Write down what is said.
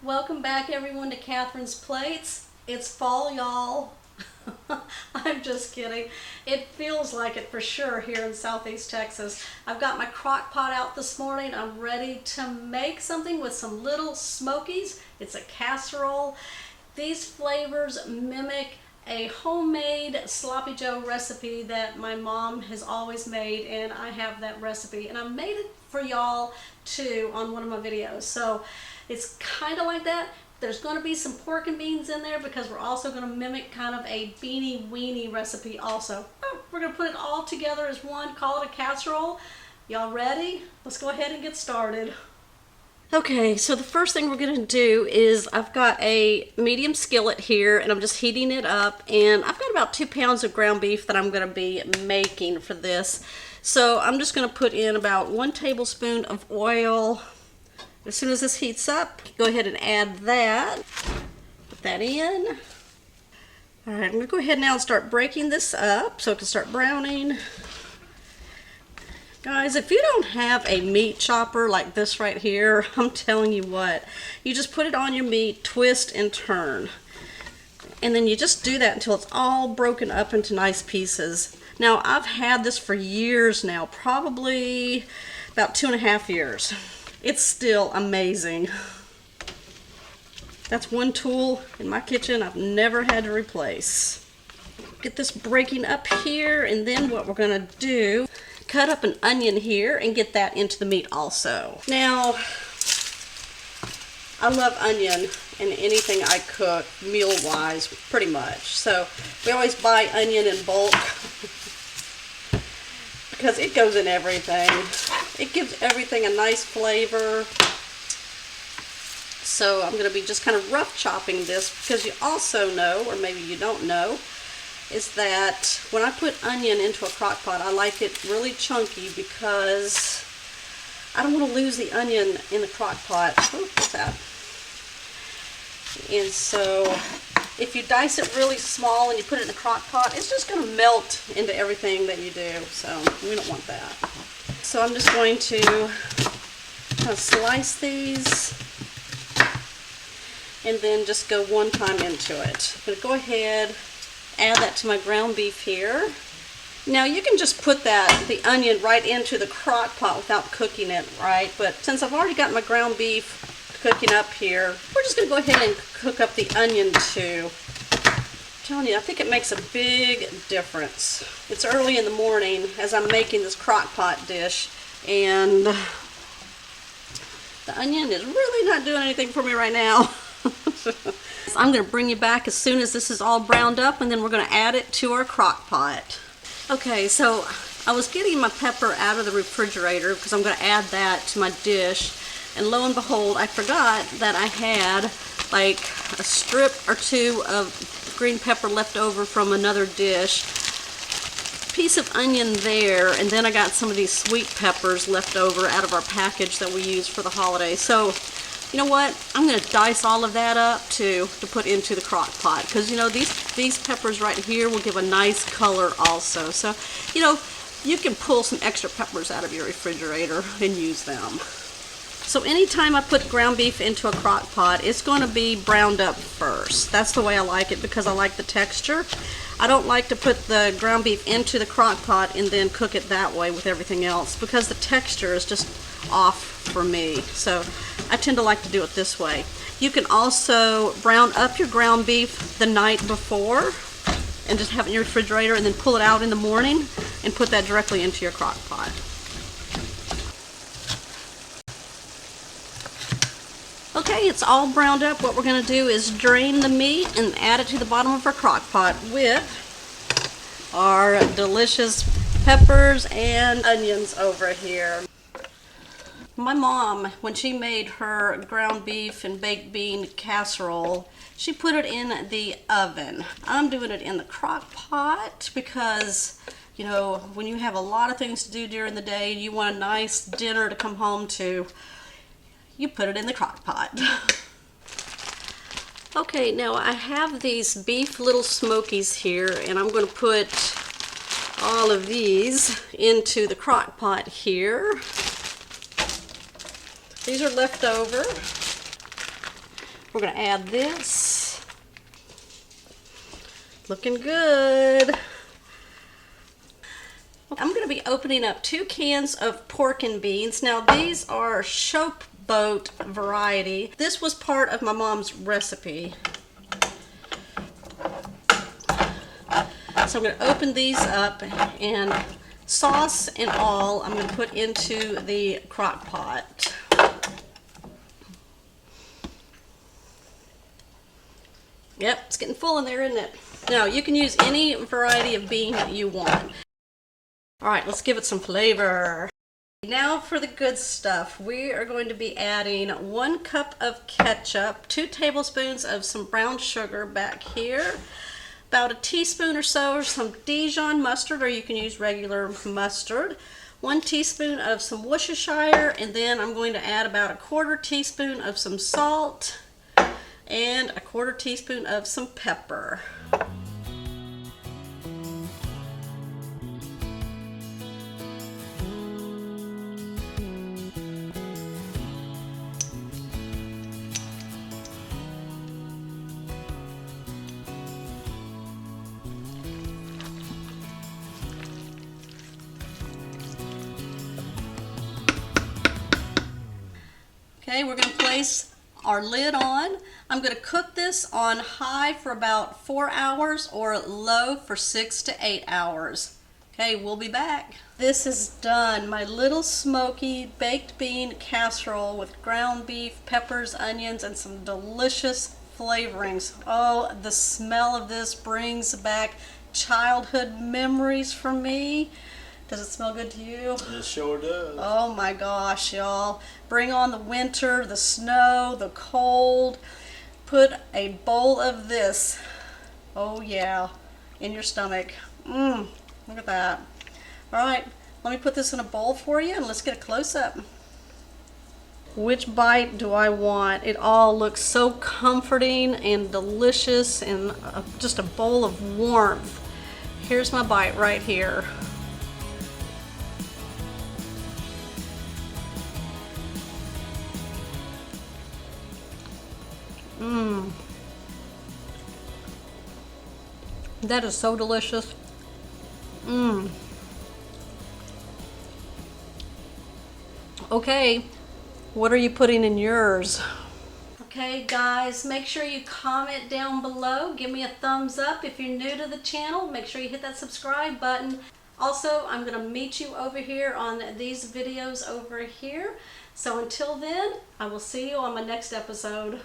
Welcome back everyone to Catherine's Plates. It's fall, y'all. I'm just kidding. It feels like it for sure here in Southeast Texas. I've got my crock pot out this morning. I'm ready to make something with some Little Smokies. It's a casserole. These flavors mimic a homemade sloppy joe recipe that my mom has always made, and I have that recipe and I made it for y'all too on one of my videos. So it's kind of like that. There's going to be some pork and beans in there because we're also going to mimic kind of a Beanie Weenie recipe also. We're going to put it all together as one, call it a casserole. Y'all ready? Let's go ahead and get started. Okay, so the first thing we're going to do is I've got a medium skillet here and I'm just heating it up, and I've got about 2 pounds of ground beef that I'm going to be making for this. So I'm just going to put in about 1 tablespoon of oil. As soon as this heats up, go ahead and add that. Put that in. All right, I'm going to go ahead now and start breaking this up so it can start browning. Guys, if you don't have a meat chopper like this right here, I'm telling you what, you just put it on your meat, twist and turn. And then you just do that until it's all broken up into nice pieces. Now, I've had this for years now, probably about 2.5 years. It's still amazing. That's one tool in my kitchen I've never had to replace. Get this breaking up here, and then what we're gonna do, cut up an onion here and get that into the meat also. Now, I love onion in anything I cook, meal-wise, pretty much. So we always buy onion in bulk because it goes in everything. It gives everything a nice flavor. So I'm going to be just kind of rough chopping this, because you also know, or maybe you don't know, is that when I put onion into a crock pot, I like it really chunky because I don't want to lose the onion in the crock pot. Oh, what's that? And so if you dice it really small and you put it in the crock pot, it's just going to melt into everything that you do. So we don't want that. So I'm just going to kind of slice these and then just go one time into it. I'm going to go ahead, add that to my ground beef here. Now you can just put the onion right into the crock pot without cooking it, right? But since I've already got my ground beef cooking up here, we're just going to go ahead and cook up the onion too. I'm telling you, I think it makes a big difference. It's early in the morning as I'm making this crock pot dish, and the onion is really not doing anything for me right now. I'm going to bring you back as soon as this is all browned up, and then we're going to add it to our crock pot. Okay, so I was getting my pepper out of the refrigerator because I'm going to add that to my dish, and lo and behold, I forgot that I had like a strip or two of green pepper left over from another dish, piece of onion there, and then I got some of these sweet peppers left over out of our package that we use for the holidays. So you know what? I'm going to dice all of that up to put into the crock pot, because you know these peppers right here will give a nice color also. So you know, you can pull some extra peppers out of your refrigerator and use them. So anytime I put ground beef into a crock pot, it's going to be browned up first. That's the way I like it, because I like the texture. I don't like to put the ground beef into the crock pot and then cook it that way with everything else, because the texture is just off for me. So I tend to like to do it this way. You can also brown up your ground beef the night before and just have it in your refrigerator, and then pull it out in the morning and put that directly into your crock pot. Okay, it's all browned up. What we're going to do is drain the meat and add it to the bottom of our crock pot with our delicious peppers and onions over here. My mom, when she made her ground beef and baked bean casserole, she put it in the oven. I'm doing it in the crock pot because, you know, when you have a lot of things to do during the day and you want a nice dinner to come home to, you put it in the crock pot. Okay, now I have these beef Little Smokies here, and I'm going to put all of these into the crock pot here. These are left over. We're gonna add this. Looking good. I'm going to be opening up 2 cans of pork and beans. Now these are showboat variety. This was part of my mom's recipe. So I'm going to open these up, and sauce and all I'm going to put into the crock pot. Yep, it's getting full in there, isn't it? Now you can use any variety of bean that you want. All right, let's give it some flavor. Now for the good stuff. We are going to be adding 1 cup of ketchup, 2 tablespoons of some brown sugar back here, about a teaspoon or so of some Dijon mustard, or you can use regular mustard, 1 teaspoon of some Worcestershire, and then I'm going to add about a 1/4 teaspoon of some salt and a 1/4 teaspoon of some pepper. Okay, we're going to place our lid on. I'm going to cook this on high for about 4 hours or low for 6 to 8 hours. Okay, we'll be back. This is done. My little smoky baked bean casserole with ground beef, peppers, onions, and some delicious flavorings. Oh, the smell of this brings back childhood memories for me. Does it smell good to you? It sure does. Oh my gosh, y'all. Bring on the winter, the snow, the cold. Put a bowl of this, oh yeah, in your stomach. Look at that. All right, let me put this in a bowl for you and let's get a close-up. Which bite do I want? It all looks so comforting and delicious, and just a bowl of warmth. Here's my bite right here. That is so delicious. Okay, what are you putting in yours? Okay guys, make sure you comment down below. Give me a thumbs up if you're new to the channel. Make sure you hit that subscribe button. Also, I'm going to meet you over here on these videos over here. So until then, I will see you on my next episode.